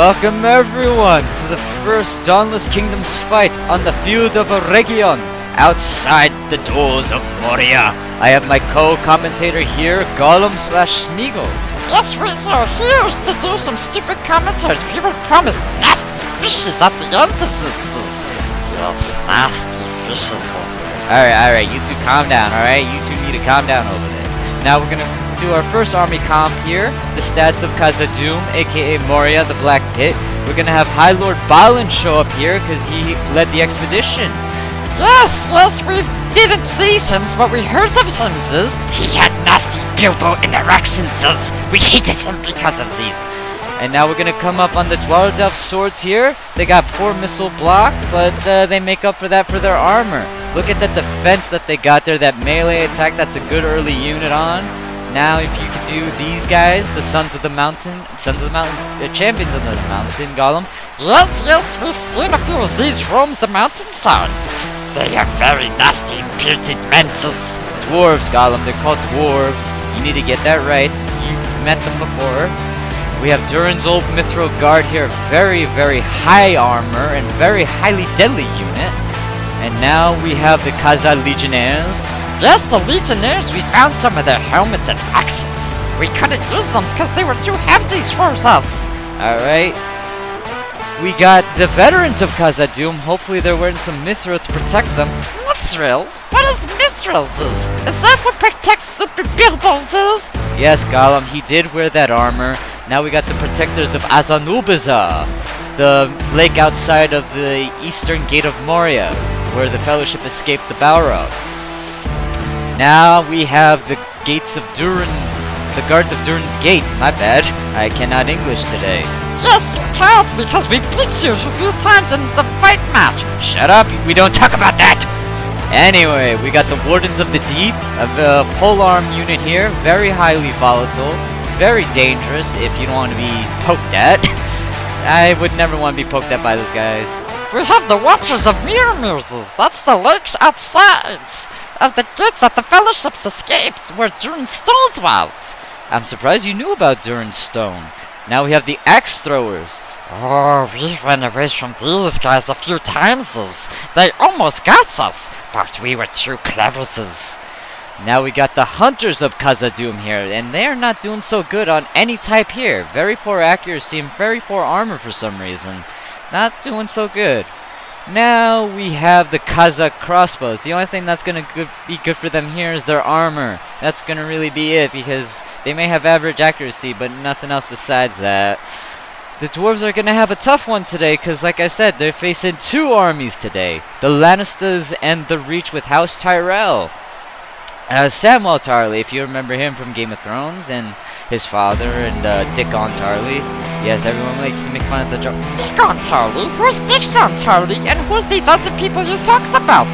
Welcome everyone to the first Dawnless Kingdoms fight on the field of Region, outside the doors of Moria. I have my co-commentator here, Gollum/Smeagol. Yes, we are here to do some stupid commentaries. We were promised nasty fishes at the end of this. Yes, nasty fishes. Alright, you two calm down, alright? You two need to calm down over there. Now we're gonna do our first army comp here. The stats of Khazad-dûm, aka Moria, the Black Pit. We're gonna have High Lord Balin show up here because he led the expedition. Yes, we didn't see him, but we heard of him. He had nasty Bilbo interactions. We hated him because of these. And now we're gonna come up on the Dwarf swords here. They got poor missile block, but they make up for that for their armor. Look at the defense that they got there, that melee attack, that's a good early unit on. Now if you could do these guys, the Champions of the Mountain, Gollum. Yes, we've seen a few of these roam the mountainsides. They are very nasty, bearded men. Dwarves, Gollum, they're called dwarves. You need to get that right, you've met them before. We have Durin's old Mithril Guard here, very, very high armor and very highly deadly unit. And now we have the Khazad Legionnaires. Yes, the Legionnaires, we found some of their helmets and axes. We couldn't use them because they were too heavy for us. Alright. We got the veterans of Khazad-dûm. Hopefully they're wearing some mithril to protect them. Mithril? What is mithril? Is that what protects Super Bilbo's? Yes, Gollum, he did wear that armor. Now we got the protectors of Azanulbizar, the lake outside of the eastern gate of Moria, where the Fellowship escaped the Balrog. Now we have the gates of Durin, the guards of Durin's gate. My bad, I cannot English today. Yes, you can't because we beat you a few times in the fight match. Shut up, we don't talk about that. Anyway, we got the Wardens of the Deep, a polearm unit here, very highly volatile, very dangerous if you don't want to be poked at. I would never want to be poked at by those guys. We have the Watchers of Mirrors. That's the lakes outside of the gates that the Fellowship's escapes, where Durin's Stone dwells. I'm surprised you knew about Durin's Stone. Now we have the Axe Throwers. Oh, we ran away from these guys a few times. They almost got us, but we were too clever. Now we got the Hunters of Khazad-dûm here, and they're not doing so good on any type here. Very poor accuracy and very poor armor for some reason. Not doing so good. Now we have the Khazad crossbows. The only thing that's going to be good for them here is their armor. That's going to really be it, because they may have average accuracy, but nothing else besides that. The dwarves are going to have a tough one today, because like I said, they're facing two armies today. The Lannisters and the Reach with House Tyrell. Samwell Tarly, if you remember him from Game of Thrones, and his father, and Dickon Tarly. Yes, everyone likes to make fun of the joke. Dickon Tarly? Who's Dickon Tarly? And who's these other people you talked about?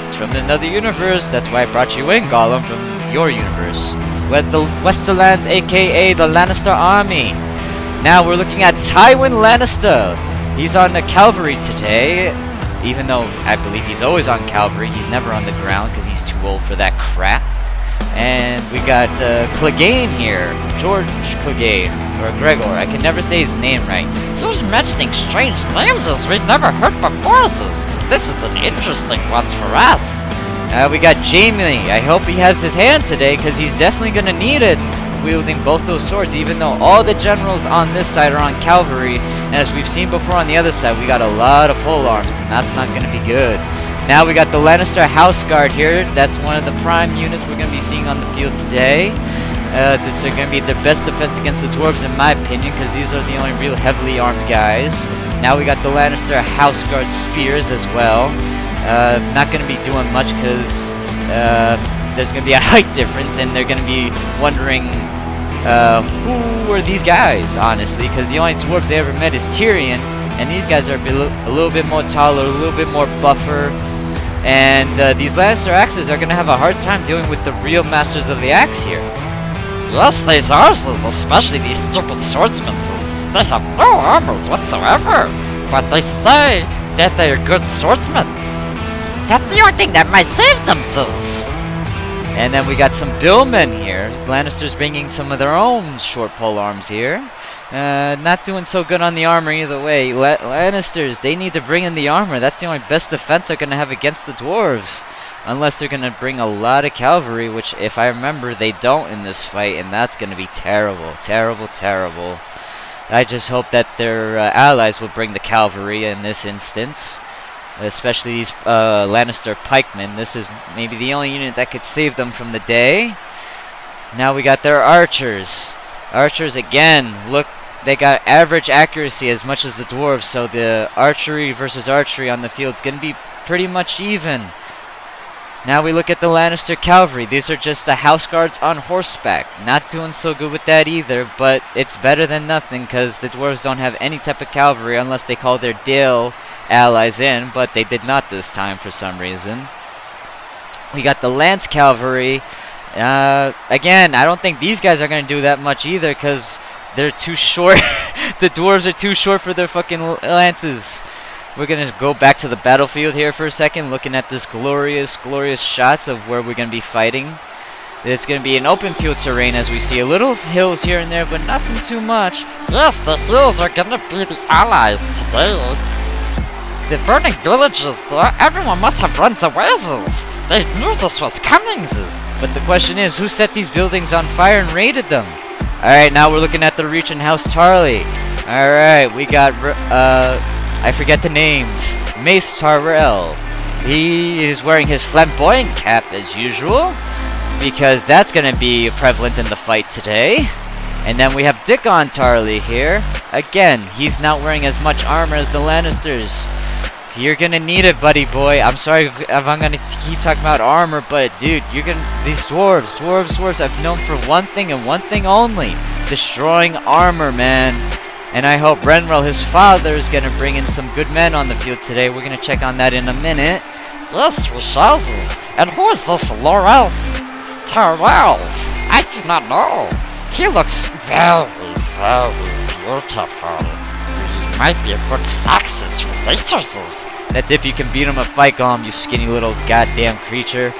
It's from another universe, that's why I brought you in, Gollum, from your universe. With the Westerlands, aka the Lannister army. Now we're looking at Tywin Lannister. He's on the cavalry today. Even though I believe he's always on cavalry, he's never on the ground because he's too old for that crap. And we got Clegane here, George Clegane, or Gregor. I can never say his name right. You're mentioning strange names as we've never heard before. This is an interesting one for us. We got Jaime. I hope he has his hand today because he's definitely going to need it, wielding both those swords, even though all the generals on this side are on cavalry. And as we've seen before on the other side, we got a lot of polearms, and that's not going to be good. Now we got the Lannister House Guard here. That's one of the prime units we're going to be seeing on the field today. These are going to be their best defense against the dwarves, in my opinion, because these are the only real heavily armed guys. Now we got the Lannister House Guard spears as well. Not going to be doing much because there's going to be a height difference, and they're going to be wondering who are these guys, honestly, because the only dwarves they ever met is Tyrion, and these guys are a little bit more taller, a little bit more buffer. And these Lannister axes are going to have a hard time dealing with the real masters of the axe here. Yes, these are, especially these stupid swordsmen. They have no armors whatsoever, but they say that they are good swordsmen. That's the only thing that might save them. And then we got some billmen here. Lannisters bringing some of their own short polearms here. Not doing so good on the armor either way. Lannisters, they need to bring in the armor. That's the only best defense they're going to have against the dwarves. Unless they're going to bring a lot of cavalry, which, if I remember, they don't in this fight. And that's going to be terrible. Terrible, terrible. I just hope that their allies will bring the cavalry in this instance. Especially these Lannister pikemen. This is maybe the only unit that could save them from the day. Now we got their archers. Archers again, look, they got average accuracy as much as the dwarves, so the archery versus archery on the field is going to be pretty much even. Now we look at the Lannister cavalry. These are just the house guards on horseback. Not doing so good with that either, but it's better than nothing because the dwarves don't have any type of cavalry unless they call their Dale allies in, but they did not this time for some reason. We got the Lance cavalry. Again, I don't think these guys are going to do that much either because they're too short. The dwarves are too short for their fucking lances. We're going to go back to the battlefield here for a second, looking at this glorious, glorious shots of where we're going to be fighting. It's going to be an open field terrain as we see a little hills here and there, but nothing too much. Yes, the hills are gonna be the allies today. The burning villages, though, everyone must have run away. They knew this was coming. But the question is, who set these buildings on fire and raided them? Alright, now we're looking at the Regent House Tarly. Alright, we got, I forget the names. Mace Tyrell. He is wearing his flamboyant cap as usual, because that's going to be prevalent in the fight today. And then we have Dickon Tarly here. Again, he's not wearing as much armor as the Lannisters. You're gonna need it, buddy boy. I'm sorry if I'm gonna keep talking about armor, but dude, these dwarves, I've known for one thing and one thing only: destroying armor, man. And I hope Renrel, his father, is gonna bring in some good men on the field today. We're gonna check on that in a minute. Yes, we shall. And who is this Laurel Tyrells? I do not know. He looks very, very beautiful. He might be a good slaxes for later. That's if you can beat him at fight, Golem, you skinny little goddamn creature.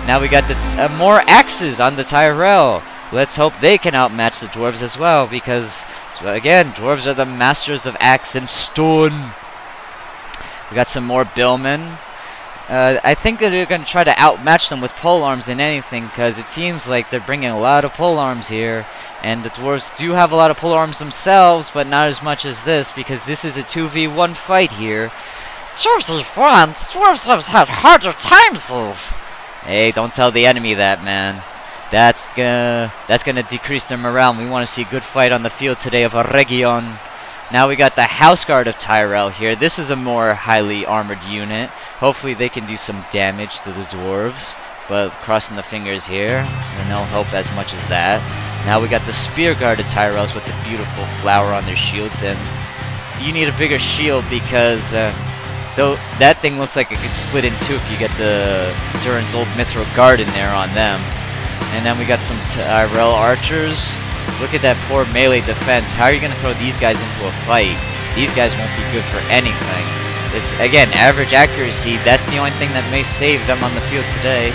Now we got the more axes on the Tyrell. Let's hope they can outmatch the dwarves as well, because, again, dwarves are the masters of axe and stone. We got some more billmen. I think that they're going to try to outmatch them with polearms than anything, because it seems like they're bringing a lot of polearms here. And the dwarves do have a lot of polearms themselves, but not as much as this, because this is a 2v1 fight here. Dwarves have had harder times. Hey, don't tell the enemy that, man. That's gonna decrease their morale. We want to see a good fight on the field today of a Region. Now we got the House Guard of Tyrell here. This is a more highly armored unit. Hopefully they can do some damage to the dwarves. But crossing the fingers here, and they'll help as much as that. Now we got the Spear Guard of Tyrells with the beautiful flower on their shields. And you need a bigger shield because though that thing looks like it could split in two if you get the Durin's old Mithril Guard in there on them. And then we got some Tyrell archers. Look at that poor melee defense. How are you going to throw these guys into a fight? These guys won't be good for anything. It's, again, average accuracy. That's the only thing that may save them on the field today.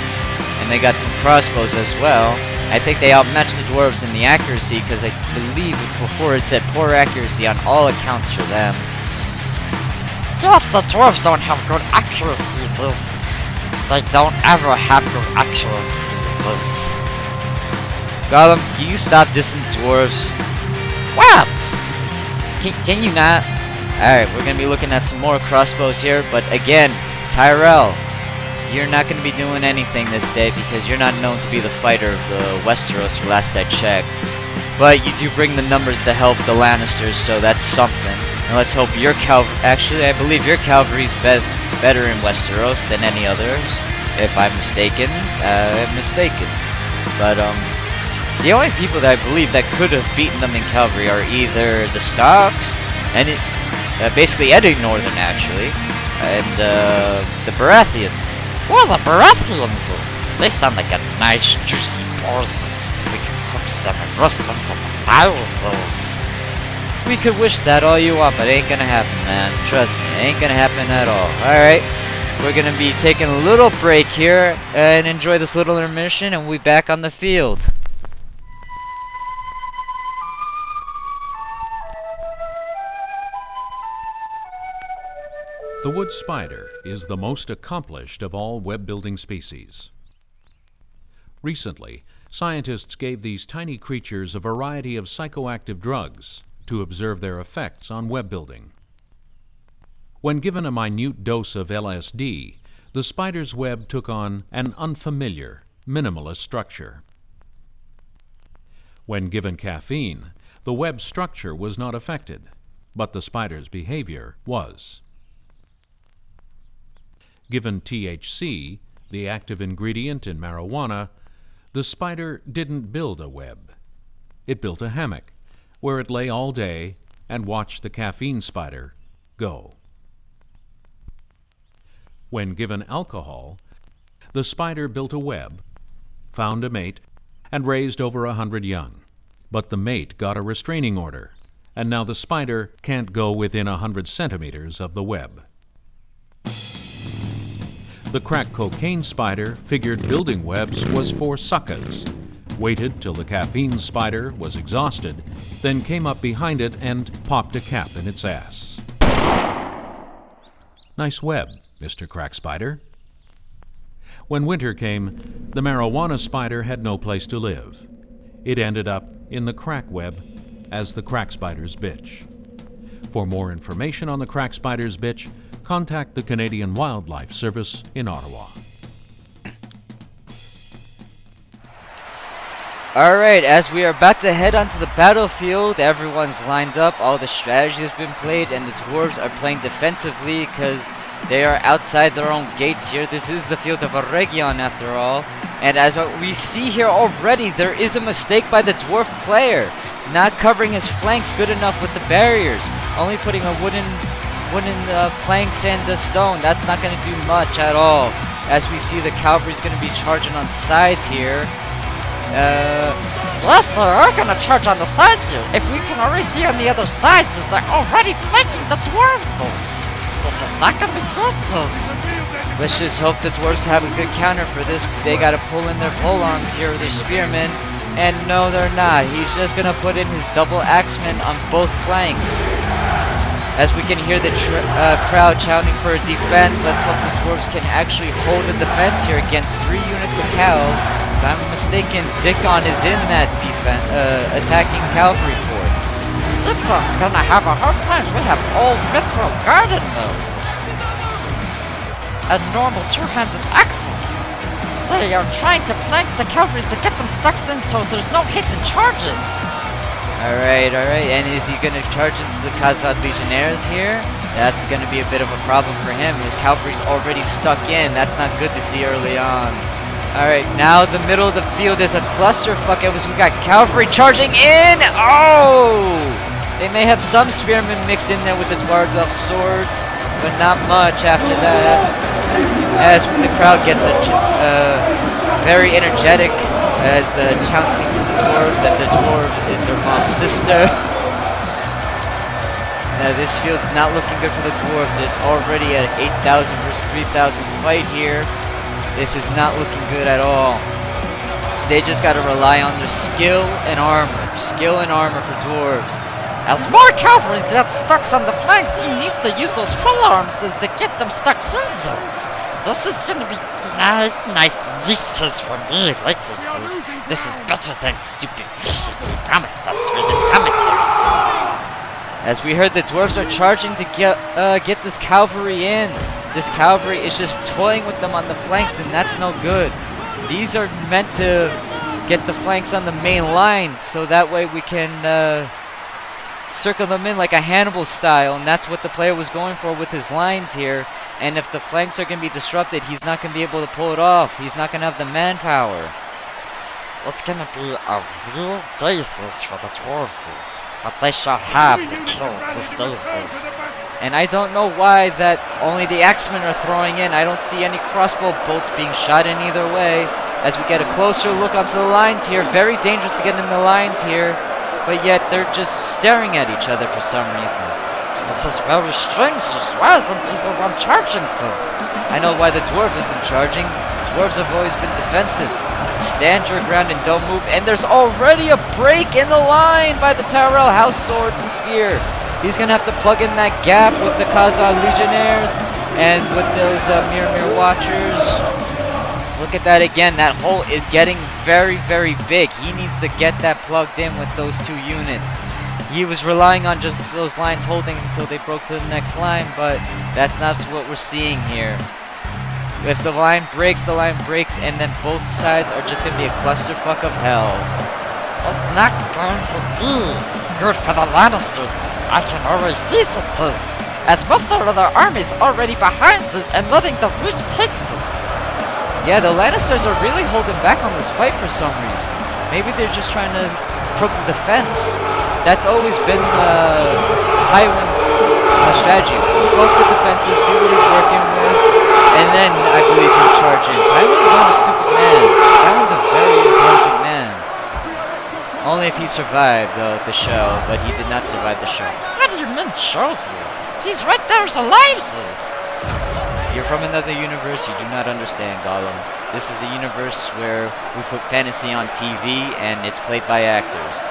And they got some crossbows as well. I think they outmatched the dwarves in the accuracy because I believe before it said poor accuracy on all accounts for them. Yes, the dwarves don't have good accuracies. They don't ever have good accuracies. Gollum, can you stop dissing the dwarves? What? Can you not? Alright, we're going to be looking at some more crossbows here, but again, Tyrell, you're not going to be doing anything this day because you're not known to be the fighter of the Westeros last I checked. But you do bring the numbers to help the Lannisters, so that's something. And let's hope your cavalry, actually I believe your cavalry's better in Westeros than any others. If I'm mistaken, I'm mistaken. But the only people that I believe that could have beaten them in cavalry are either the Starks, and basically any Northern actually, and the Baratheons. Well, the Baratheons, they sound like a nice juicy balls. We can cook some and roast some fowls. We could wish that all you want, but it ain't gonna happen, man. Trust me, it ain't gonna happen at all. Alright, we're gonna be taking a little break here and enjoy this little intermission, and we'll be back on the field. The wood spider is the most accomplished of all web-building species. Recently, scientists gave these tiny creatures a variety of psychoactive drugs to observe their effects on web building. When given a minute dose of LSD, the spider's web took on an unfamiliar, minimalist structure. When given caffeine, the web structure was not affected, but the spider's behavior was. Given THC, the active ingredient in marijuana, the spider didn't build a web. It built a hammock, where it lay all day and watched the caffeine spider go. When given alcohol, the spider built a web, found a mate, and raised over 100 young. But the mate got a restraining order, and now the spider can't go within 100 centimeters of the web. The crack cocaine spider figured building webs was for suckers, waited till the caffeine spider was exhausted, then came up behind it and popped a cap in its ass. Nice web, Mr. Crack Spider. When winter came, the marijuana spider had no place to live. It ended up in the crack web as the crack spider's bitch. For more information on the crack spider's bitch, contact the Canadian Wildlife Service in Ottawa. Alright, as we are about to head onto the battlefield, everyone's lined up, all the strategy has been played, and the dwarves are playing defensively because they are outside their own gates here. This is the field of a Region after all. And as we see here already, there is a mistake by the dwarf player. Not covering his flanks good enough with the barriers. Only putting a wooden planks and the stone. That's not going to do much at all. As we see, the cavalry's going to be charging on sides here. Yes, they are gonna charge on the sides here. If we can already see on the other sides, is they're already flanking the dwarves. This is not gonna be good, sis. Let's just hope the dwarves have a good counter for this. They gotta pull in their polearms here, their spearmen. And no, they're not. He's just gonna put in his double axemen on both flanks. As we can hear the crowd shouting for defense, let's hope the dwarves can actually hold the defense here against 3 units of Cal. If I'm mistaken, Dickon is in that attacking cavalry force. Dixon's gonna have a hard time. We have old Mithril Garden those. And normal two-handed axes. They are trying to flank the cavalry to get them stuck in so there's no hidden charges. Alright, and is he gonna charge into the Khazad Legionnaires here? That's gonna be a bit of a problem for him. His cavalry's already stuck in. That's not good to see early on. Alright, now the middle of the field is a clusterfuck as we got cavalry charging in! Oh! They may have some spearmen mixed in there with the Dwardov swords, but not much after that. As the crowd gets very energetic as chanting to the dwarves that the dwarf is their mom's sister. This field's not looking good for the dwarves. It's already at 8,000 versus 3,000 fight here. This is not looking good at all. They just gotta rely on their skill and armor. Skill and armor for dwarves. As more cavalry get stuck on the flanks, he needs to use those full arms to get them stuck in. This is gonna be nice. This is for me later. This is better than stupid fishes you promised us for this commentary. As we heard, the dwarves are charging to get this cavalry in. This cavalry is just toying with them on the flanks, and that's no good. These are meant to get the flanks on the main line, so that way we can circle them in like a Hannibal style, and that's what the player was going for with his lines here. And if the flanks are going to be disrupted, he's not going to be able to pull it off. He's not going to have the manpower. It's going to be a real day for the dwarves, but they shall have the kills this day. And I don't know why that only the axemen are throwing in. I don't see any crossbow bolts being shot in either way. As we get a closer look onto the lines here, very dangerous to get in the lines here, but yet they're just staring at each other for some reason. This is very strange. Why isn't either one charging, sis? I know why the dwarf isn't charging. Dwarves have always been defensive. Stand your ground and don't move. And there's already a break in the line by the Tyrell House Swords and Spear. He's going to have to plug in that gap with the Khazad Legionnaires. And with those mirror watchers, look at that again. That hole is getting very, very big. He needs to get that plugged in with those 2 units. He was relying on just those lines holding until they broke to the next line, but that's not what we're seeing here. If the line breaks, and then both sides are just going to be a clusterfuck of hell. It's not going to be good for the Lannisters. I can already see this, as most of their army's already behind us and letting the Reach take us. Yeah, the Lannisters are really holding back on this fight for some reason. Maybe they're just trying to probe the defense. That's always been Tywin's strategy. Probe the defenses, see what he's working with, and then I believe he'll charge in. Tywin's not a stupid man. Tywin's a very intelligent man. Only if he survived the show, but he did not survive the show. What do you mean shows this? He's right there as alive, sis. You're from another universe, you do not understand, Gollum. This is the universe where we put fantasy on TV and it's played by actors.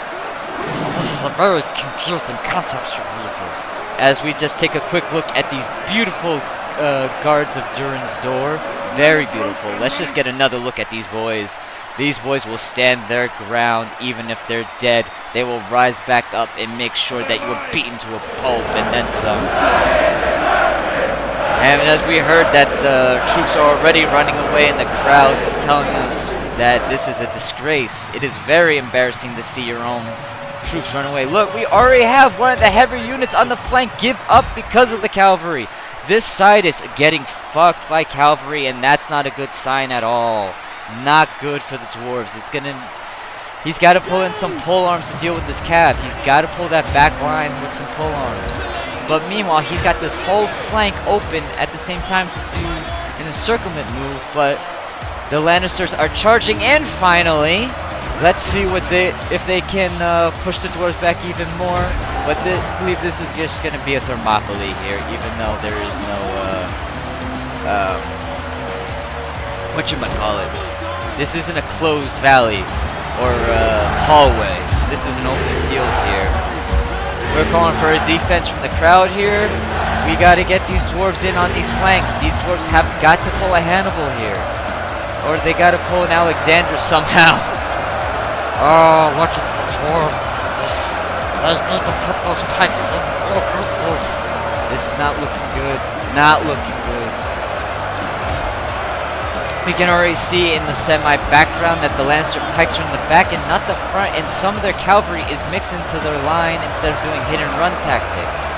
This is a very confusing concept, Jesus. As we just take a quick look at these beautiful guards of Durin's Door. Very beautiful. Let's just get another look at these boys. These boys will stand their ground even if they're dead. They will rise back up and make sure that you are beaten to a pulp and then some. And as we heard that the troops are already running away and the crowd is telling us that this is a disgrace. It is very embarrassing to see your own troops run away. Look, we already have one of the heavy units on the flank give up because of the cavalry. This side is getting fucked by cavalry, and that's not a good sign at all. Not good for the dwarves. He's got to pull in some pole arms to deal with this cav. He's got to pull that back line with some pole arms. But meanwhile, he's got this whole flank open at the same time to do an encirclement move. But the Lannisters are charging in finally. Let's see if they can push the dwarves back even more. But I believe this is just going to be a Thermopylae here, even though there is no whatchamacallit. This isn't a closed valley or hallway. This is an open field here. We're calling for a defense from the crowd here. We got to get these dwarves in on these flanks. These dwarves have got to pull a Hannibal here. Or they got to pull an Alexander somehow. Oh, look at the dwarves. They need to put those pikes in. Oh, this is not looking good. Not looking good. We can already see in the semi-background that the Lannister pikes are in the back and not the front, and some of their cavalry is mixed into their line instead of doing hit-and-run tactics.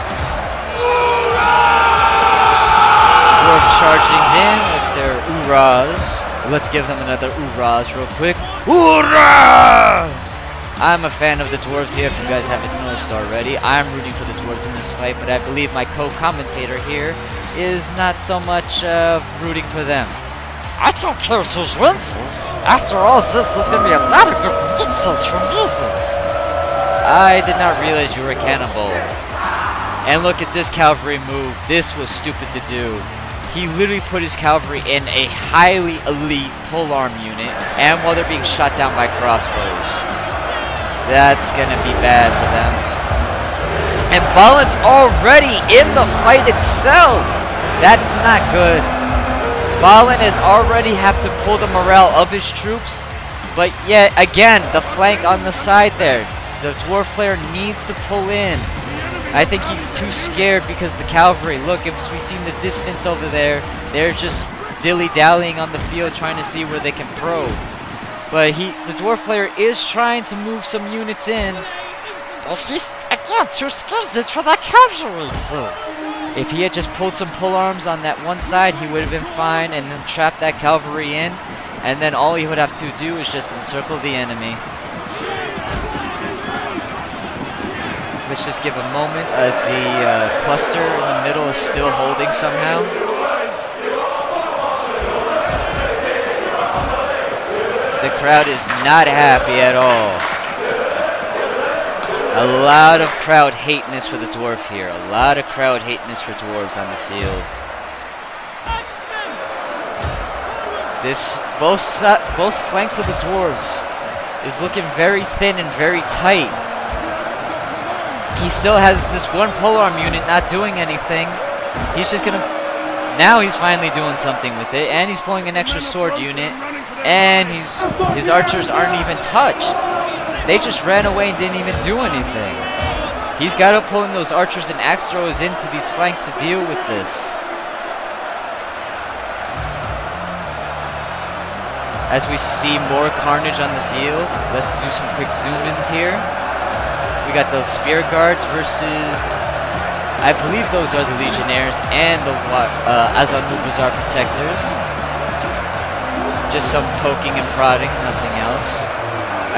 Dwarf charging in with their oorahs. Let's give them another oorahs real quick. Oorah! I'm a fan of the dwarves here, if you guys haven't noticed already. I'm rooting for the dwarves in this fight, but I believe my co-commentator here is not so much rooting for them. I don't care who wins. After all this, there's going to be a lot of good wins from music. I did not realize you were a cannibal. And look at this cavalry move. This was stupid to do. He literally put his cavalry in a highly elite polearm unit, and while they're being shot down by crossbows. That's going to be bad for them. And Balin's already in the fight itself. That's not good. Balin is already have to pull the morale of his troops, but yet again, the flank on the side there. The dwarf player needs to pull in. I think he's too scared because the cavalry, look, if we see in the distance over there, they're just dilly-dallying on the field trying to see where they can probe. But the dwarf player is trying to move some units in. But he's, again, too scared. It's for that cavalry. If he had just pulled some polearms on that one side, he would have been fine and then trapped that cavalry in. And then all he would have to do is just encircle the enemy. Let's just give a moment as the cluster in the middle is still holding somehow. The crowd is not happy at all. A lot of crowd hatiness for the dwarf here. A lot of crowd hatiness for dwarves on the field. Both flanks of the dwarves is looking very thin and very tight. He still has this one polearm unit not doing anything. He's just gonna Now he's finally doing something with it, and he's pulling an extra sword unit, and his archers aren't even touched. They just ran away and didn't even do anything. He's got to pull in those archers and axe throwers into these flanks to deal with this. As we see more carnage on the field, let's do some quick zoom-ins here. We got those spear guards versus, I believe those are the legionnaires and the Azanubazar protectors. Just some poking and prodding, nothing else.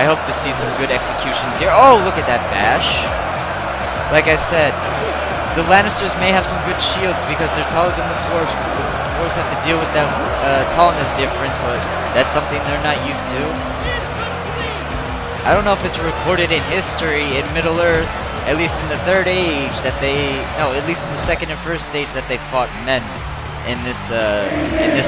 I hope to see some good executions here. Oh, look at that bash. Like I said, the Lannisters may have some good shields because they're taller than the dwarves. The dwarves have to deal with that tallness difference, but that's something they're not used to. I don't know if it's recorded in history in Middle-earth, at least in the Third Age, that at least in the Second and First Stage, that they fought men in this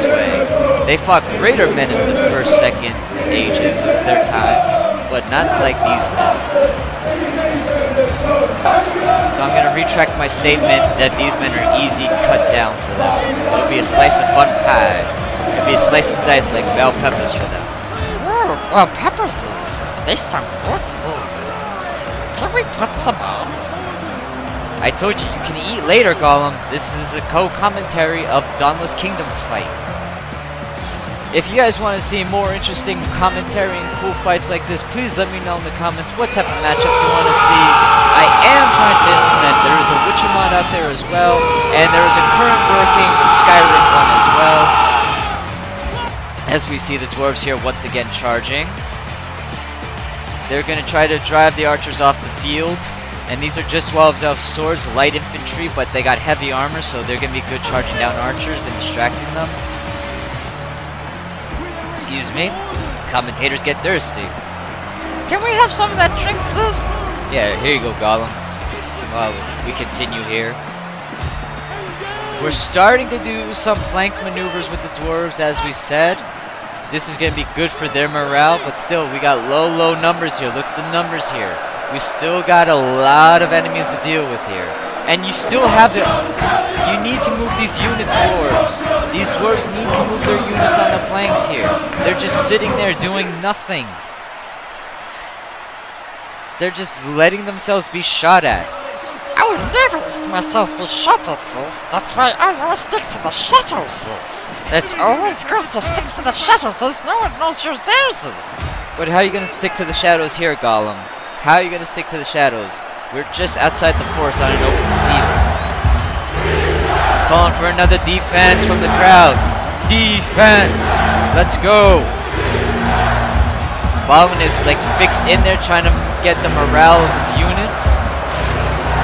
way. They fought greater men in the First, Second Ages of their time, but not like these men. So I'm gonna retract my statement that these men are easy cut down for them. It'll be a slice of fun pie. It'll be a slice and dice like bell peppers for them. Ooh, well, peppers, they sound good. Can we put some on? I told you you can eat later, Gollum. This is a co-commentary of Dawnless Kingdoms fight. If you guys want to see more interesting commentary and cool fights like this, please let me know in the comments what type of matchups you want to see. I am trying to implement, there is a Witcher mod out there as well, and there is a current working Skyrim one as well. As we see the dwarves here once again charging. They're going to try to drive the archers off the field. And these are just 12 elf swords, light infantry, but they got heavy armor, so they're going to be good charging down archers and distracting them. Excuse me. Commentators get thirsty. Can we have some of that drink, sis? Yeah, here you go, Gollum. While we continue here. We're starting to do some flank maneuvers with the dwarves, as we said. This is going to be good for their morale, but still, we got low numbers here. Look at the numbers here. We still got a lot of enemies to deal with here. And you still have the... You need to move these units, dwarves. These dwarves need to move their units on the flanks here. They're just sitting there doing nothing. They're just letting themselves be shot at. I would never let myself be shot at, sis. That's why I always stick to the shadows, sis. It's always good to stick to the shadows, sis. No one knows you're there, sis. But how are you going to stick to the shadows here, Gollum? How are you going to stick to the shadows? We're just outside the forest on an open field. Calling for another defense from the crowd. Defense! Let's go! Balvin is like fixed in there trying to get the morale of his units.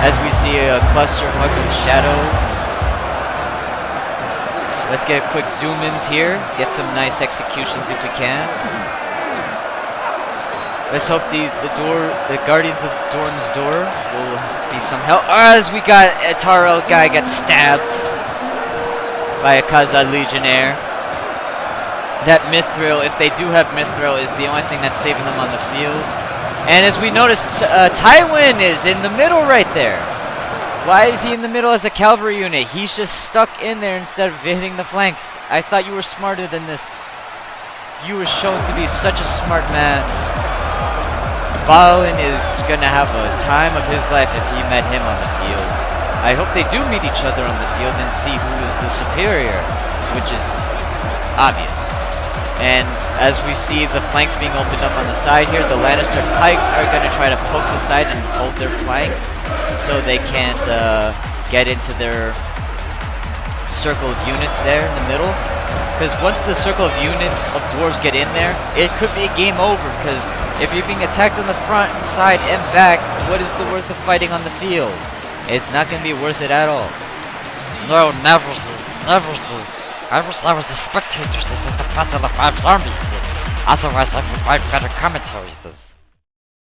As we see a clusterfuck of shadow. Let's get quick zoom-ins here. Get some nice executions if we can. Let's hope the Guardians of Dorne's Door will be some help. As we got a Tarl guy get stabbed by a Khazad Legionnaire. That Mithril, if they do have Mithril, is the only thing that's saving them on the field. And as we noticed, Tywin is in the middle right there. Why is he in the middle as a cavalry unit? He's just stuck in there instead of hitting the flanks. I thought you were smarter than this. You were shown to be such a smart man. Balin is gonna have a time of his life if he met him on the field. I hope they do meet each other on the field and see who is the superior, which is obvious. And as we see the flanks being opened up on the side here, the Lannister pikes are gonna try to poke the side and hold their flank so they can't get into their circle of units there in the middle. Because once the circle of units of dwarves get in there, it could be a game over. Because if you're being attacked on the front, side, and back, what is the worth of fighting on the field? It's not going to be worth it at all. No, never, sis. Never, sis. I wish I was a spectator, sis, at the Battle of Five Armies, sis. Otherwise, I would write better commentaries, sis.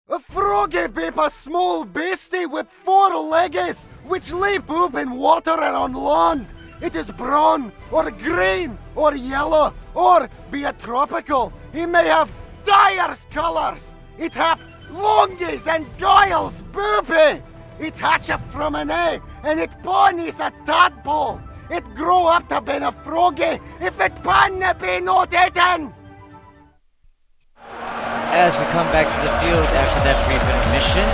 A froggy beep a small beastie with 4 legs, which lay poop in water and on land. It is brown, or green, or yellow, or be it tropical. He may have dyer's colours. It have longies and goils, boopy. It hatch up from an egg, and it ponies a tadpole. It grow up to be a froggy if it pan be not eaten! As we come back to the field after that brief intermission,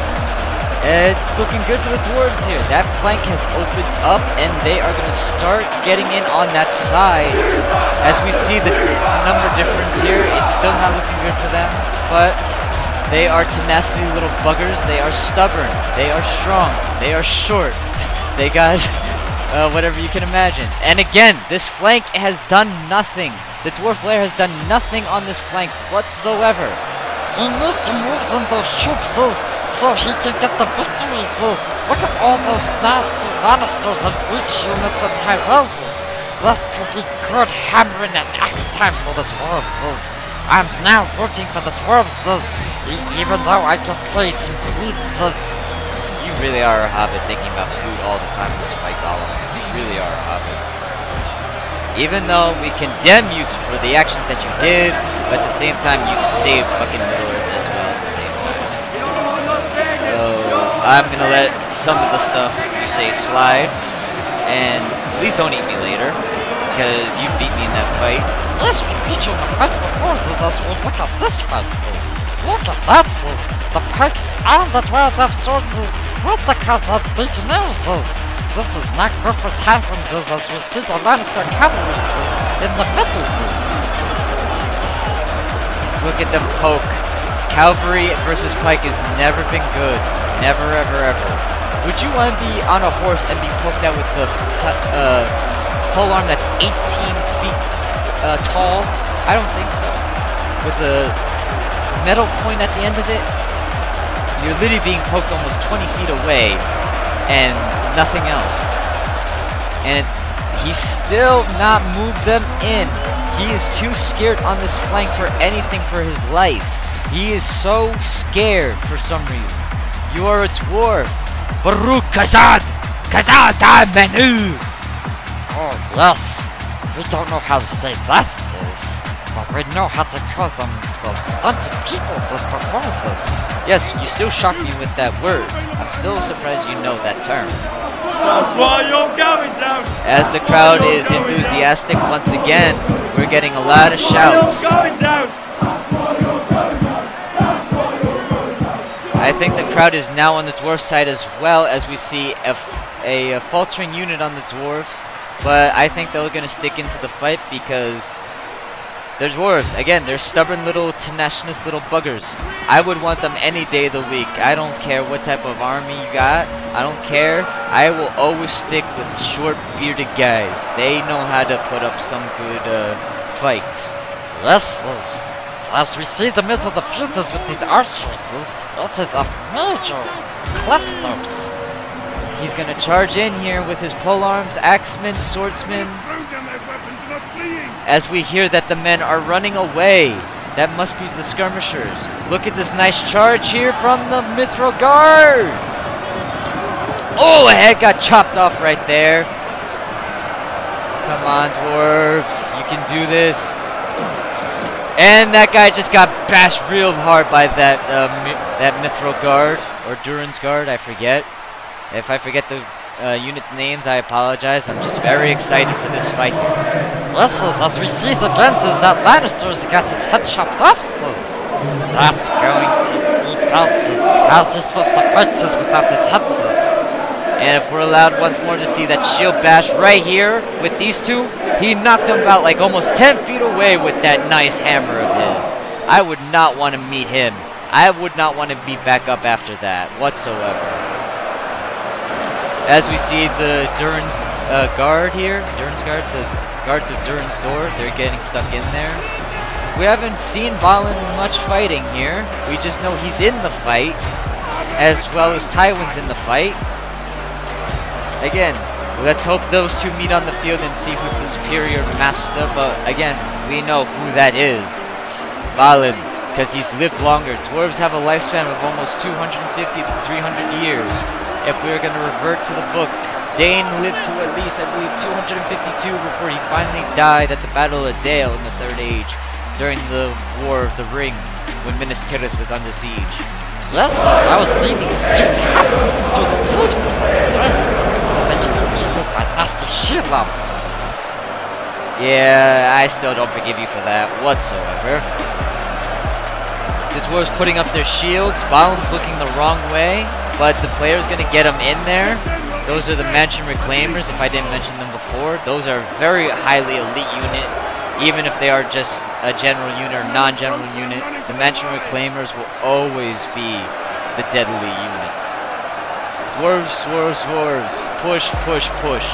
it's looking good for the dwarves here. That flank has opened up, and they are going to start getting in on that side. As we see the number difference here, it's still not looking good for them, but they are tenacity little buggers. They are stubborn. They are strong. They are short. They got whatever you can imagine. And again, this flank has done nothing. The dwarf lair has done nothing on this flank whatsoever. He needs to move in those troops so he can get the victories. Look at all those nasty Lannisters and breach units and Tyrells. That could be good hammering and axe time for the dwarves. I'm now rooting for the dwarves, even though I get played in fleets. You really are a hobbit thinking about food all the time in this fight, Gollum. You really are a hobbit. Even though we condemn you for the actions that you did, but at the same time you saved fucking Middle-earth as well at the same time. So I'm gonna let some of the stuff you say slide, and please don't eat me later, because you beat me in that fight. Yes, we beat you in the fight before, as we look at this fight, Look at that, the pikes and the dwarf swords, with the cousin legionnaires. This is not good for taverns, as we see the Lannister cavalry in the middle. Look at them poke. Cavalry versus pike has never been good. Never, ever, ever. Would you want to be on a horse and be poked out with the pole arm that's 18 feet tall? I don't think so. With a metal point at the end of it, you're literally being poked almost 20 feet away, and nothing else. And he's still not moved them in. He is too scared on this flank for anything for his life. He is so scared for some reason. You are a dwarf. Baruch Kazad! Kazad Menu! Oh, yes. We don't know how to say that, but we know how to call them stunted peoples as performances. Yes, you still shock me with that word. I'm still surprised you know that term. That's why you're going down. As the crowd is enthusiastic once again, we're getting a lot of shouts. Going down. I think the crowd is now on the dwarf side as well, as we see a faltering unit on the dwarf. But I think they're going to stick into the fight because they're dwarves. Again, they're stubborn little tenacious little buggers. I would want them any day of the week. I don't care what type of army you got. I don't care. I will always stick with short bearded guys. They know how to put up some good fights. Yes, as we see the middle of the fuses with these archers, it is a major clusters. He's gonna charge in here with his polearms, axemen, swordsmen. As we hear that the men are running away. That must be the skirmishers. Look at this nice charge here from the Mithril Guard. Oh, a head got chopped off right there. Come on, dwarves. You can do this. And that guy just got bashed real hard by that Mithril Guard, or Durin's Guard, I forget. If I forget the unit names, I apologize. I'm just very excited for this fight here. Yes, as we see again, that Lannister's got his head chopped off. That's going to be bounces. How's he supposed to fight this without his head? And if we're allowed once more to see that shield bash right here with these two, he knocked them about like almost 10 feet away with that nice hammer of his. I would not want to meet him. I would not want to be back up after that whatsoever. As we see the Durin's guard here, Durin's guard, the guards of Durin's door, they're getting stuck in there. We haven't seen Balin much fighting here. We just know he's in the fight, as well as Tywin's in the fight. Again, let's hope those two meet on the field and see who's the superior master, but again, we know who that is. Balin, because he's lived longer. Dwarves have a lifespan of almost 250 to 300 years. If we were going to revert to the book, Dane lived to at least, I believe, 252 before he finally died at the Battle of Dale in the Third Age, during the War of the Ring, when Minas Tirith was under siege. Yes, I was leading his two houses to the houses so they can reach the My nasty shield lobsters. Yeah, I still don't forgive you for that whatsoever. The dwarves putting up their shields. Balam's looking the wrong way, but the player's going to get him in there. Those are the Mansion Reclaimers, if I didn't mention them before. Those are very highly elite unit, even if they are just a general unit or non-general unit. The Mansion Reclaimers will always be the deadly units. Dwarves, dwarves, dwarves. Push, push, push.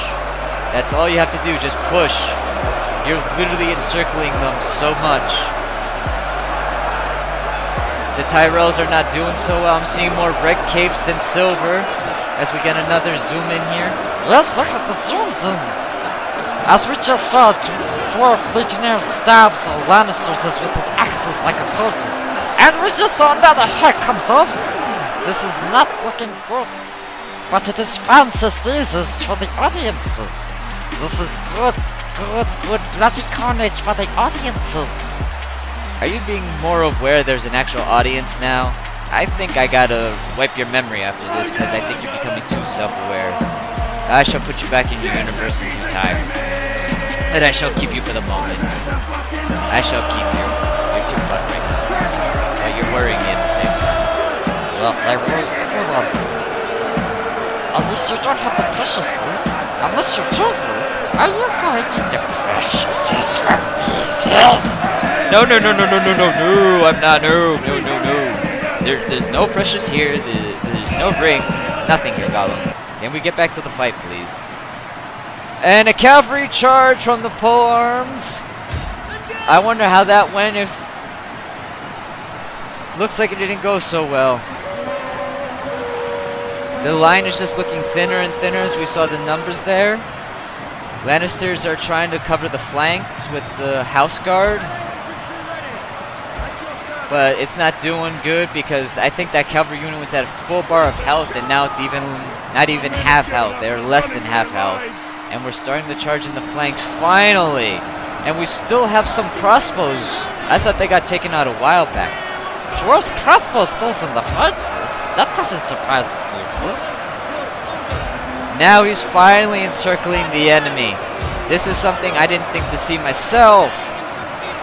That's all you have to do, just push. You're literally encircling them so much. The Tyrells are not doing so well. I'm seeing more red capes than silver as we get another zoom in here. Let's look at the zooms ins. As we just saw, dwarf legionnaire stabs Lannisters with his axes like a sword. And we just saw another head comes off. This is not looking good. But it is fancy seasons for the audiences. This is good bloody carnage for the audiences. Are you being more aware there's an actual audience now? I think I gotta wipe your memory after this because I think you're becoming too self-aware. I shall put you back in your universe in due time. And I shall keep you for the moment. I shall keep you. You're too fun right now. But you're worrying me at the same time. Yes, I will influences. Unless you don't have the preciouses, unless you choose this, are you hiding the preciouses from me? Yes! No, I'm not, no. There's no precious here, there's no ring, nothing here, Gollum. Can we get back to the fight, please? And a cavalry charge from the polearms. I wonder how that went if... Looks like it didn't go so well. The line is just looking thinner and thinner as we saw the numbers there. Lannisters are trying to cover the flanks with the House Guard. But it's not doing good because I think that cavalry unit was at a full bar of health and now it's not even half health. They're less than half health. And we're starting to charge in the flanks finally. And we still have some crossbows. I thought they got taken out a while back. Dwarf's crossbow still in the fights. That doesn't surprise me. Now he's finally encircling the enemy. This is something I didn't think to see myself.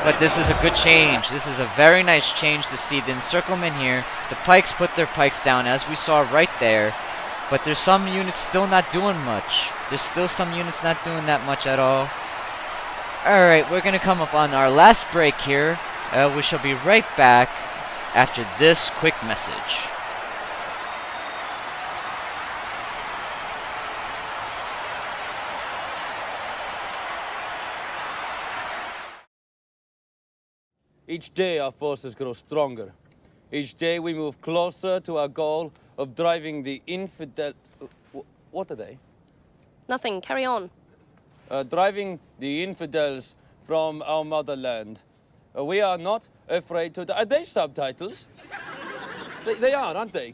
But this is a good change. This is a very nice change to see the encirclement here. The pikes put their pikes down as we saw right there. But there's some units still not doing much. There's still some units not doing that much at all. Alright, we're going to come up on our last break here. We shall be right back after this quick message. Each day our forces grow stronger. Each day we move closer to our goal of driving the infidel... What are they? Nothing. Carry on. Driving the infidels from our motherland. We are not afraid to... Are they subtitles? They are, aren't they?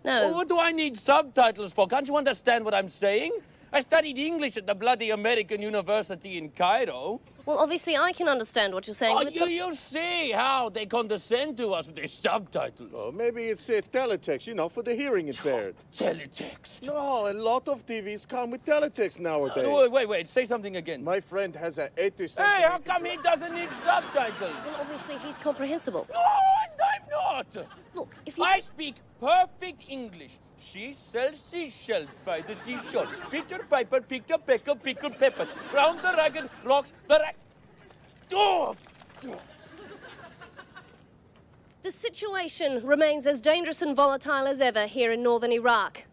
No. Well, what do I need subtitles for? Can't you understand what I'm saying? I studied English at the bloody American University in Cairo. Well, obviously I can understand what you're saying. Oh, but you see how they condescend to us with their subtitles. Oh, maybe it's teletext, you know, for the hearing impaired. Teletext. No, a lot of TVs come with teletext nowadays. Wait, say something again. My friend has an 80 Hey, how come he doesn't need subtitles? Well, obviously he's comprehensible. No, and I'm not. Look, if you... I speak perfect English. She sells seashells by the seashore. Peter Piper picked a peck of pickled peppers. Round the ragged rocks, the Oh! The situation remains as dangerous and volatile as ever here in northern Iraq.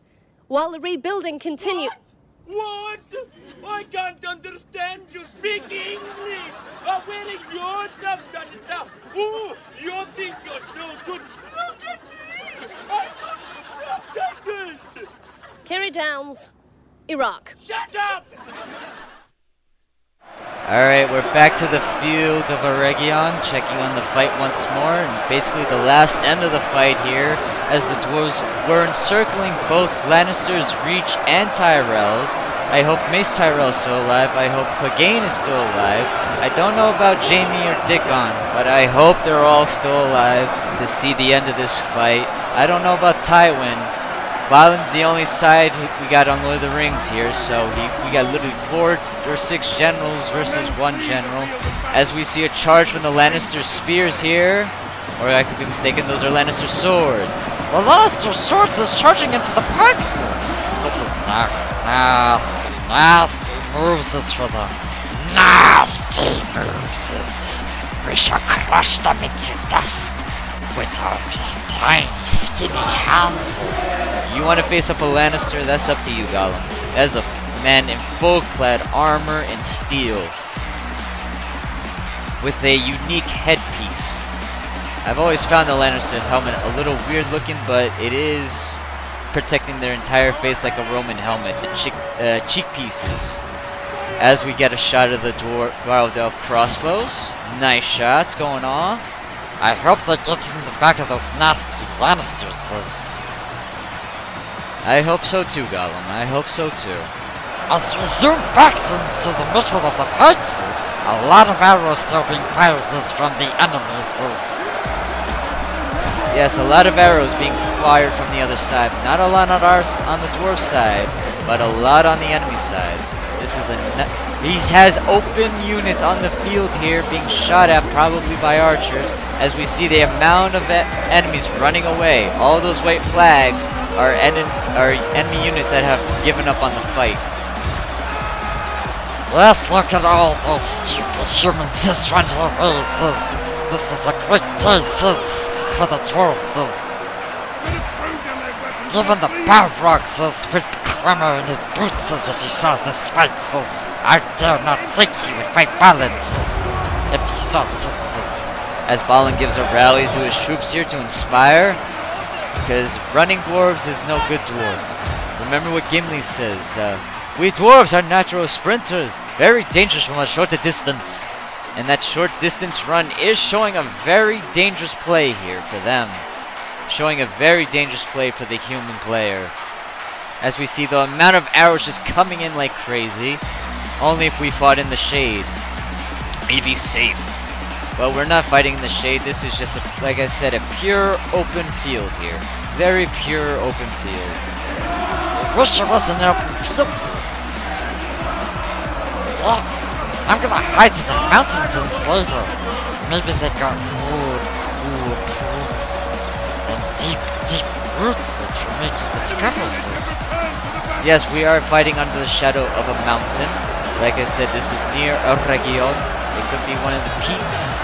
While the rebuilding continues... What? I can't understand you speak English. Where are your subtitles now? Oh, you think you're so good. Look at me. I don't have subtitles. Kerry Downs, Iraq. Shut up. Alright, we're back to the field of Aregion, checking on the fight once more, and basically the last end of the fight here, as the dwarves were encircling both Lannisters, Reach, and Tyrells. I hope Mace Tyrell's still alive, I hope Clegane is still alive. I don't know about Jamie or Dickon, but I hope they're all still alive to see the end of this fight. I don't know about Tywin, Balin's the only side we got on Lord of the Rings here, so we got literally 4 or 6 generals versus 1 general. As we see a charge from the Lannister spears here, or I could be mistaken, those are Lannister swords. The Lannister swords is charging into the Pikes. This is nasty moves for them. Nasty moves. We shall crush them into dust with our tiny, skinny hands. You want to face up a Lannister? That's up to you, Gollum. That is a man in full-clad armor and steel, with a unique headpiece. I've always found the Lannister helmet a little weird looking, but it is protecting their entire face like a Roman helmet, the cheek pieces. As we get a shot of the Wild Elf crossbows. Nice shots going off. I hope they get in the back of those nasty Lannisters. I hope so too, Gollum. I hope so too. As we zoom back into the middle of the fights, a lot of arrows still being fired from the enemies. Yes, a lot of arrows being fired from the other side. Not a lot on on the dwarf side, but a lot on the enemy side. This is he has open units on the field here being shot at probably by archers, as we see the amount of enemies running away. All those white flags are enemy units that have given up on the fight. Let's look at all those stupid humans just running away. This is a great day for the dwarves. Given the Balrogs with Clemmer in his boots if he saw this fight, I dare not think he would fight Balin if he saw this. As Balin gives a rally to his troops here to inspire, because running dwarves is no good dwarf. Remember what Gimli says, we dwarves are natural sprinters, very dangerous from a shorter distance. And that short distance run is showing a very dangerous play here for them. Showing a very dangerous play for the human player. As we see the amount of arrows just coming in like crazy. Only if we fought in the shade. We'd be safe. But we're not fighting in the shade. This is just, like I said, a pure open field here. Very pure open field. I wish it wasn't open field. I'm gonna hide in the mountains later. Maybe they got wood, and deep roots for me to discover this. Yes, we are fighting under the shadow of a mountain. Like I said, this is near a region. It could be one of the peaks.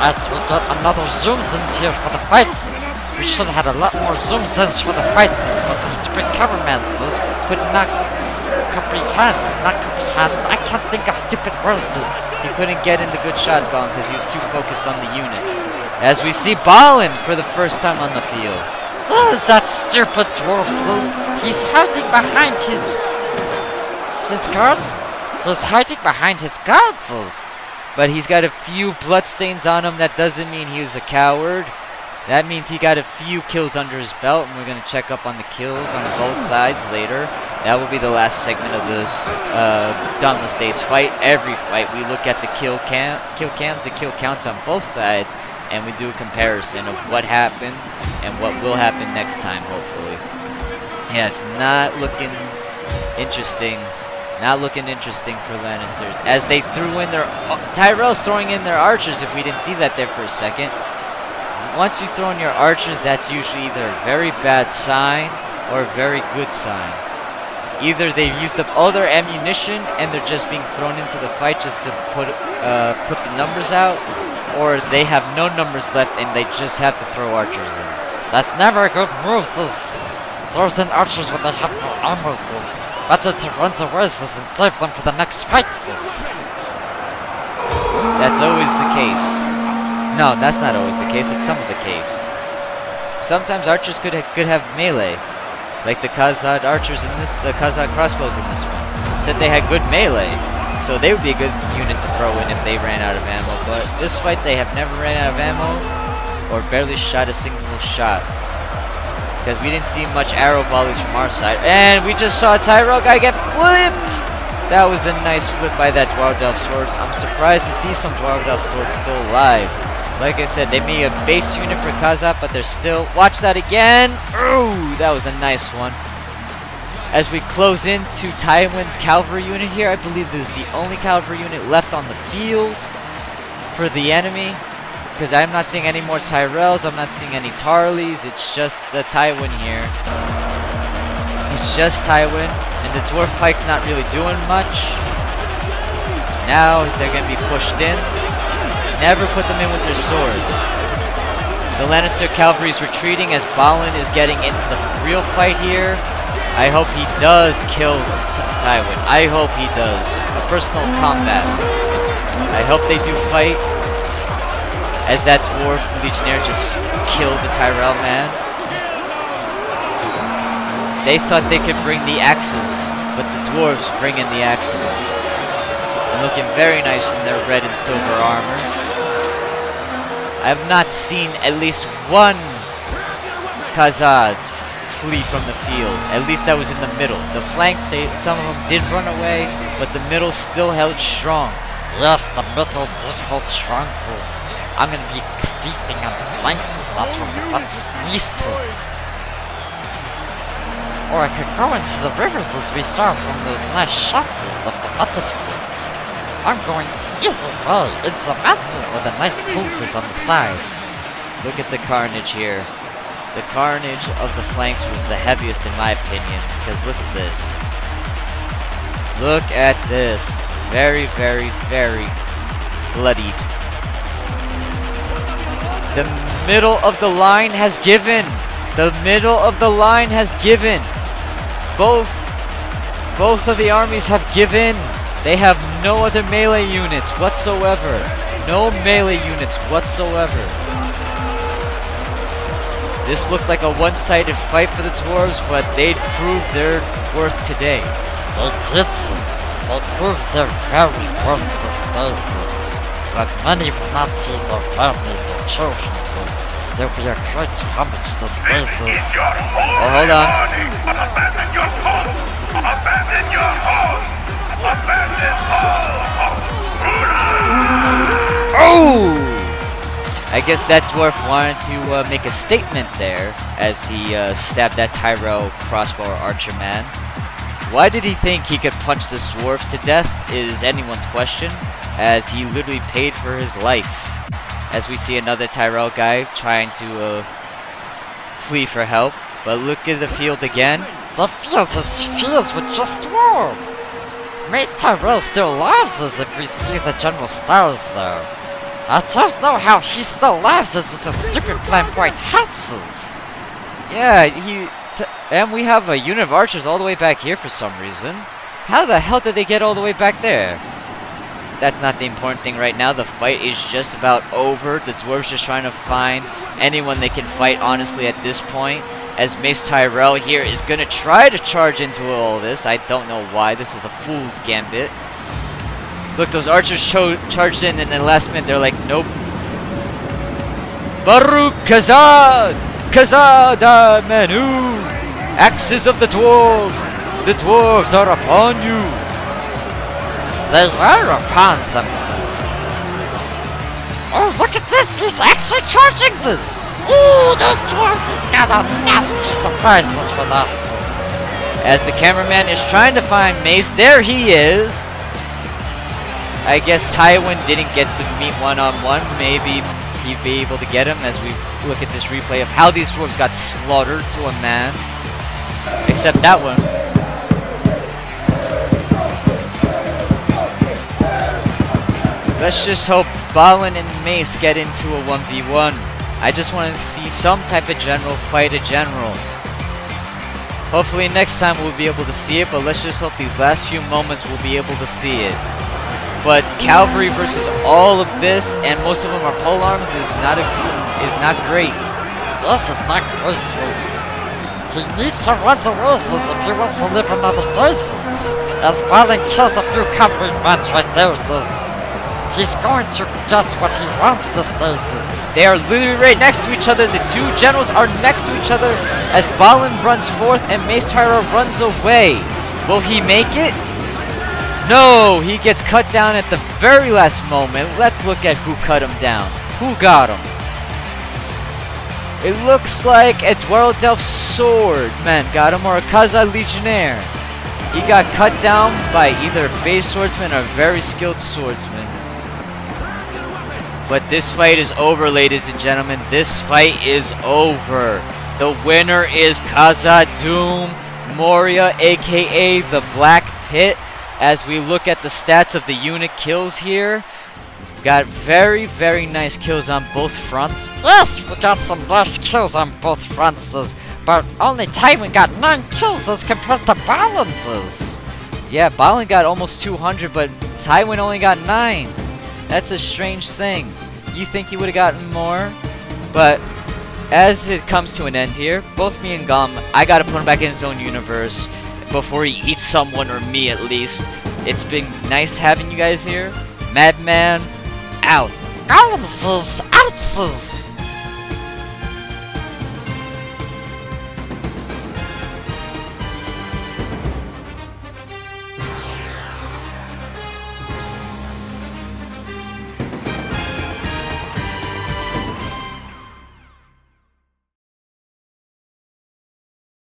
As we get another zooms in here for the fights, we should have had a lot more zooms in for the fights, but the stupid cameraman could not comprehend. I can't think of stupid words. He couldn't get into good shots, Balin, because he was too focused on the units. As we see Balin for the first time on the field. There's that stupid dwarf. He's hiding behind his guards. He's hiding behind his guards. But he's got a few bloodstains on him. That doesn't mean he was a coward. That means he got a few kills under his belt, and we're going to check up on the kills on both sides later. That will be the last segment of this Dawnless Days fight. Every fight, we look at the kill cams, the kill counts on both sides, and we do a comparison of what happened and what will happen next time, hopefully. Yeah, it's not looking interesting. Not looking interesting for Lannisters. As they threw in their... Tyrell's throwing in their archers, if we didn't see that there for a second. Once you throw in your archers, that's usually either a very bad sign or a very good sign. Either they've used up all their ammunition and they're just being thrown into the fight just to put the numbers out, or they have no numbers left and they just have to throw archers in. That's never a good move, Throws in archers when they have no ammo, Better to run away and save them for the next fight, That's always the case. No, that's not always the case. It's some of the case. Sometimes archers could have melee, like the Khazad archers in this, the Khazad crossbows in this one. Said they had good melee, so they would be a good unit to throw in if they ran out of ammo. But this fight, they have never ran out of ammo, or barely shot a single shot. Because we didn't see much arrow volleys from our side. And we just saw a Tyrell guy get flipped! That was a nice flip by that Dwarf Elf Swords. I'm surprised to see some Dwarf Elf Swords still alive. Like I said, they made a base unit for Kazat, but they're still... Watch that again! Ooh, that was a nice one. As we close into Tywin's cavalry unit here, I believe this is the only cavalry unit left on the field for the enemy. Because I'm not seeing any more Tyrells, I'm not seeing any Tarleys, it's just Tywin here. It's just Tywin, and the Dwarf Pike's not really doing much. Now they're going to be pushed in. Never put them in with their swords. The Lannister cavalry is retreating as Balin is getting into the real fight here. I hope he does kill Tywin. I hope he does. A personal combat. I hope they do fight. As that Dwarf Legionnaire just killed the Tyrell man. They thought they could bring the axes, but the Dwarves bring in the axes. And looking very nice in their red and silver armors. I have not seen at least one Khazad flee from the field. At least that was in the middle. The flanks, some of them did run away, but the middle still held strong. Yes, the middle did hold strong. I'm gonna be feasting on the flanks. That's feasts. Or I could go into the rivers as we saw from those nice shots of the battlefields. I'm going either way. It's a mountain with the nice pulses on the sides. Look at the carnage here. The carnage of the flanks was the heaviest in my opinion, because look at this. Look at this. Very, very, very bloodied. The middle of the line has given. The middle of the line has given. Both of the armies have given. They have no other melee units whatsoever. No melee units whatsoever. This looked like a one-sided fight for the dwarves, but they'd proved their worth today. They did. They proved their very worth the stasis. But many will not see their families or children, so there'll be a great homage to stasis. Oh, hold on. Abandon your post! Abandon your home! Abandon all! Oh! I guess that dwarf wanted to make a statement there as he stabbed that Tyrell crossbow archer man. Why did he think he could punch this dwarf to death is anyone's question, as he literally paid for his life. As we see another Tyrell guy trying to plea for help, but look at the field again. The field is filled with just dwarves. Mace Tyrell still lives as if we see the General Stars there. I don't know how he still lives as with the stupid flamboyant hats. Yeah, and we have a unit of archers all the way back here for some reason. How the hell did they get all the way back there? That's not the important thing right now. The fight is just about over. The dwarves just trying to find anyone they can fight, honestly, at this point. As Mace Tyrell here is going to try to charge into all this. I don't know why. This is a fool's gambit. Look, those archers charged in, and then last minute they're like, nope. Baruch Khazad! Khazad Manu! Axes of the dwarves! The dwarves are upon you! They were upon themselves. Oh, look at this! He's actually charging this! Ooh, those dwarves has got a nasty surprises for us. As the cameraman is trying to find Mace, there he is! I guess Tywin didn't get to meet one-on-one. Maybe he'd be able to get him as we look at this replay of how these dwarves got slaughtered to a man. Except that one. Let's just hope Balin and Mace get into a 1v1. I just want to see some type of general fight a general. Hopefully next time we'll be able to see it, but let's just hope these last few moments we'll be able to see it. But cavalry versus all of this, and most of them are polearms, is not great. This is not great, sis. He needs to run away, sis, if he wants to live another day, sis. As Balin kills a few cavalry men right there, sis. He's going to get what he wants this day, sis. They are literally right next to each other. The two generals are next to each other as Balin runs forth and Mace Tyrell runs away. Will he make it? No, he gets cut down at the very last moment. Let's look at who cut him down. Who got him? It looks like a Dwareldelf swordman got him, or a Kaza Legionnaire. He got cut down by either a base swordsman or a very skilled swordsman. But this fight is over, ladies and gentlemen. This fight is over. The winner is Kaza Doom Moria, aka the Black Pit. As we look at the stats of the unit kills here, we've got very, very nice kills on both fronts. Yes, we got some nice kills on both fronts, but only Tywin got 9 kills as compared to Balance's. Yeah, Balin got almost 200, but Tywin only got 9. That's a strange thing. You think he would have gotten more? But as it comes to an end here, both me and Gum, I gotta put him back in his own universe before he eats someone, or me at least. It's been nice having you guys here. Madman, out. Balance's outs.